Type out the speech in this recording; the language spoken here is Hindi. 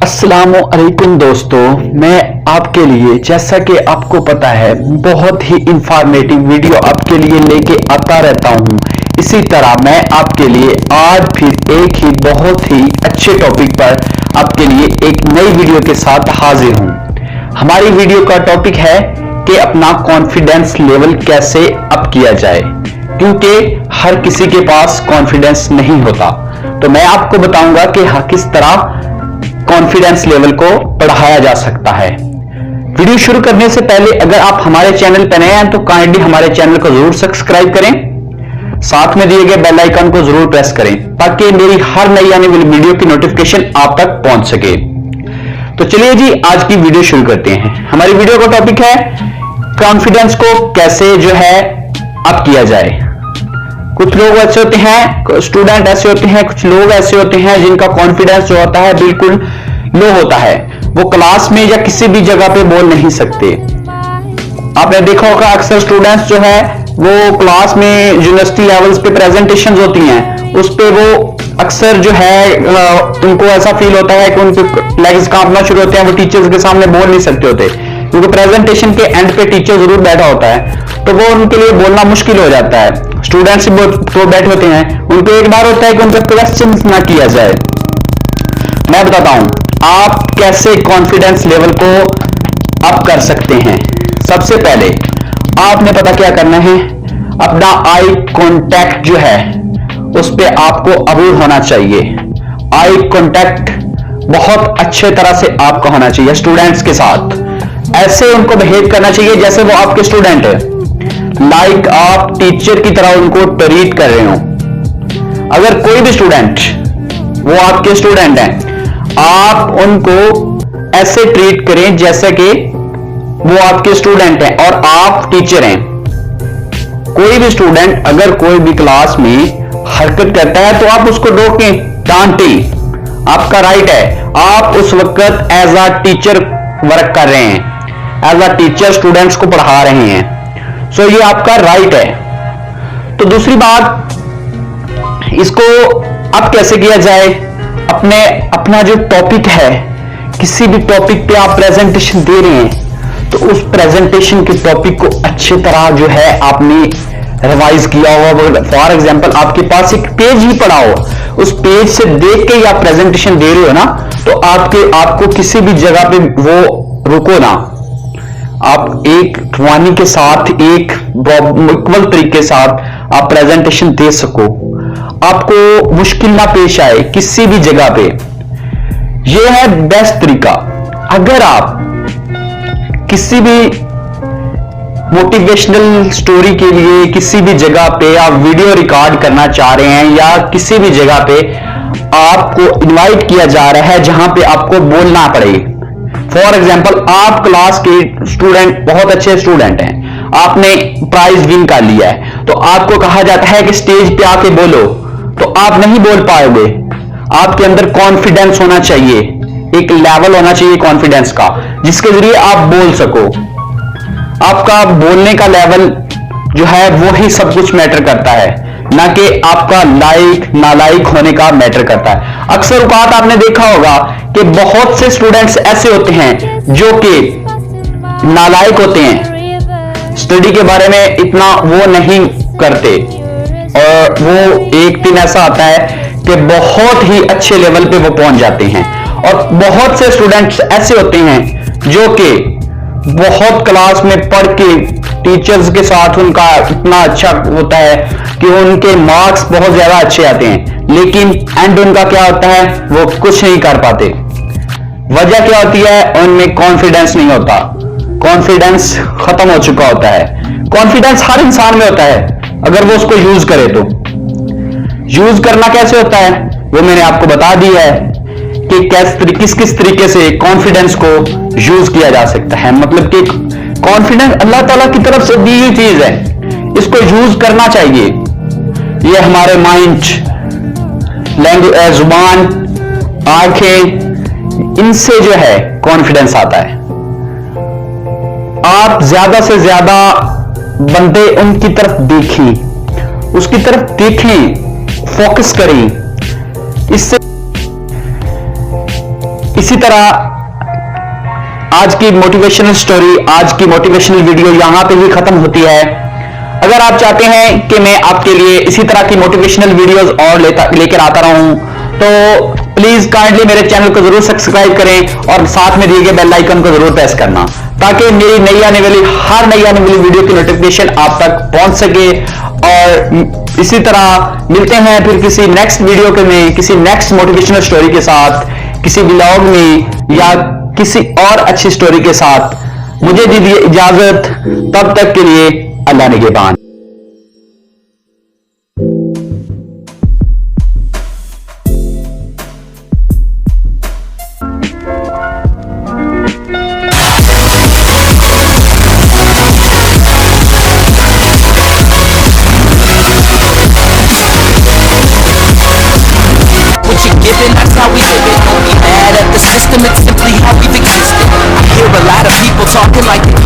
अस्सलामुअलैकुम दोस्तों, मैं आपके लिए, जैसा कि आपको पता है, बहुत ही इंफॉर्मेटिव वीडियो आपके लिए लेके आता रहता हूं। इसी तरह मैं आपके लिए आज फिर एक ही बहुत ही अच्छे टॉपिक पर आपके लिए एक नई वीडियो के साथ हाजिर हूं। हमारी वीडियो का टॉपिक है कि अपना कॉन्फिडेंस लेवल कैसे अप किया जाए, क्योंकि हर किसी के पास कॉन्फिडेंस नहीं होता। तो मैं आपको बताऊंगा कि किस तरह कॉन्फिडेंस लेवल को बढ़ाया जा सकता है। वीडियो शुरू करने से पहले अगर आप हमारे चैनल पर नए हैं तो काइंडली हमारे चैनल को जरूर सब्सक्राइब करें, साथ में दिए गए बेल आइकन को जरूर प्रेस करें ताकि मेरी हर नई आने वाली वीडियो की नोटिफिकेशन आप तक पहुंच सके। तो चलिए जी, आज की वीडियो शुरू करते हैं। हमारी वीडियो का टॉपिक है कॉन्फिडेंस को कैसे जो है अप किया जाए। कुछ लोग ऐसे होते हैं, स्टूडेंट ऐसे होते हैं, कुछ लोग ऐसे होते हैं जिनका कॉन्फिडेंस जो होता है बिल्कुल लो होता है। वो क्लास में या किसी भी जगह पे बोल नहीं सकते। आपने देखा होगा अक्सर स्टूडेंट्स जो है वो क्लास में यूनिवर्सिटी लेवल्स पे प्रेजेंटेशंस होती हैं, उस पे वो अक्सर जो है उनको ऐसा फील होता है कि उनके लेग्स कांपना शुरू होते हैं, वो टीचर्स के सामने बोल नहीं सकते होते, क्योंकि प्रेजेंटेशन के एंड पे टीचर जरूर बैठा होता है, तो वो उनके लिए बोलना मुश्किल हो जाता है। स्टूडेंट्स तो बैठे होते हैं, उनको एक बार होता है कि उनका क्वेश्चन ना किया जाए। मैं बताता हूं आप कैसे कॉन्फिडेंस लेवल को अप कर सकते हैं। सबसे पहले आपने पता क्या करना है, अपना आई कांटेक्ट जो है उस पे आपको अबूर होना चाहिए। आई कांटेक्ट बहुत अच्छे तरह से आपका होना चाहिए स्टूडेंट्स के साथ। ऐसे उनको बिहेव करना चाहिए जैसे वो आपके स्टूडेंट है, लाइक आप टीचर की तरह उनको ट्रीट कर रहे हो। अगर कोई भी स्टूडेंट वो आपके स्टूडेंट हैं, आप उनको ऐसे ट्रीट करें जैसे कि वो आपके स्टूडेंट हैं और आप टीचर हैं। कोई भी स्टूडेंट अगर कोई भी क्लास में हरकत करता है तो आप उसको रोकें, डांटें, आपका राइट है। आप उस वक्त एज अ टीचर वर्क कर रहे हैं, एज अ टीचर स्टूडेंट्स को पढ़ा रहे हैं, सो ये आपका राइट है। तो दूसरी बात, इसको अब कैसे किया जाए, अपना जो टॉपिक है, किसी भी टॉपिक पे आप प्रेजेंटेशन दे रहे हैं तो उस प्रेजेंटेशन के टॉपिक को अच्छी तरह जो है आपने रिवाइज किया होगा। फॉर एग्जांपल आपके पास एक पेज ही पड़ा हो, उस पेज से देख के ही आप प्रेजेंटेशन दे रहे हो ना, तो आपको किसी भी जगह पे वो रुको ना, आप एक रवानी के साथ, एक इक्वल तरीके के साथ आप प्रेजेंटेशन दे सको, आपको मुश्किल ना पेश आए किसी भी जगह पे। यह है बेस्ट तरीका। अगर आप किसी भी मोटिवेशनल स्टोरी के लिए किसी भी जगह पे आप वीडियो रिकॉर्ड करना चाह रहे हैं या किसी भी जगह पे आपको इनवाइट किया जा रहा है जहां पे आपको बोलना पड़े, फॉर एग्जाम्पल आप क्लास के स्टूडेंट, बहुत अच्छे स्टूडेंट हैं, आपने प्राइज विन कर लिया है, तो आपको कहा जाता है कि स्टेज पे आके बोलो, तो आप नहीं बोल पाओगे। आपके अंदर कॉन्फिडेंस होना चाहिए, एक लेवल होना चाहिए कॉन्फिडेंस का जिसके जरिए आप बोल सको। आपका बोलने का लेवल जो है वो ही सब कुछ मैटर करता है, ना कि आपका लाइक नालायक होने का मैटर करता है। अक्सर औकात आपने देखा होगा कि बहुत से स्टूडेंट्स ऐसे होते हैं जो कि नालायक होते हैं, स्टडी के बारे में इतना वो नहीं करते, और वो एक दिन ऐसा आता है कि बहुत ही अच्छे लेवल पे वो पहुंच जाते हैं। और बहुत से स्टूडेंट्स ऐसे होते हैं जो कि बहुत क्लास में पढ़ के टीचर्स के साथ उनका इतना अच्छा होता है कि उनके मार्क्स बहुत ज्यादा अच्छे आते हैं, लेकिन एंड उनका क्या होता है, वो कुछ नहीं कर पाते। वजह क्या होती है, उनमें कॉन्फिडेंस नहीं होता, कॉन्फिडेंस खत्म हो चुका होता है। कॉन्फिडेंस हर इंसान में होता है अगर वो उसको यूज करे। तो यूज करना कैसे होता है वो मैंने आपको बता दिया है कि किस तरीके से कॉन्फिडेंस को यूज किया जा सकता है। मतलब कि कॉन्फिडेंस अल्लाह ताला की तरफ से दी हुई चीज है, इसको यूज करना चाहिए। ये हमारे माइंड लैंग्वेज, जुबान, आंखें, इनसे जो है कॉन्फिडेंस आता है। आप ज्यादा से ज्यादा बंदे उनकी तरफ देखें, उसकी तरफ देखें, फोकस करें। इससे इसी तरह आज की मोटिवेशनल स्टोरी, आज की मोटिवेशनल वीडियो यहां पे ही खत्म होती है। अगर आप चाहते हैं कि मैं आपके लिए इसी तरह की मोटिवेशनल वीडियोस और लेकर आता रहूं, तो प्लीज काइंडली मेरे चैनल को जरूर सब्सक्राइब करें और साथ में दिए गए बेल आइकन को जरूर प्रेस करना, ताकि मेरी हर नई आने वाली वीडियो की नोटिफिकेशन आप तक पहुंच सके। और इसी तरह मिलते हैं फिर किसी नेक्स्ट वीडियो के में, किसी नेक्स्ट मोटिवेशनल स्टोरी के साथ, किसी ब्लॉग में या किसी और अच्छी स्टोरी के साथ। मुझे दीजिए इजाजत, तब तक के लिए अल्लाह निगहबान। That's how we live it. Don't be mad at the system, it's simply how we've existed. I hear a lot of people talking like they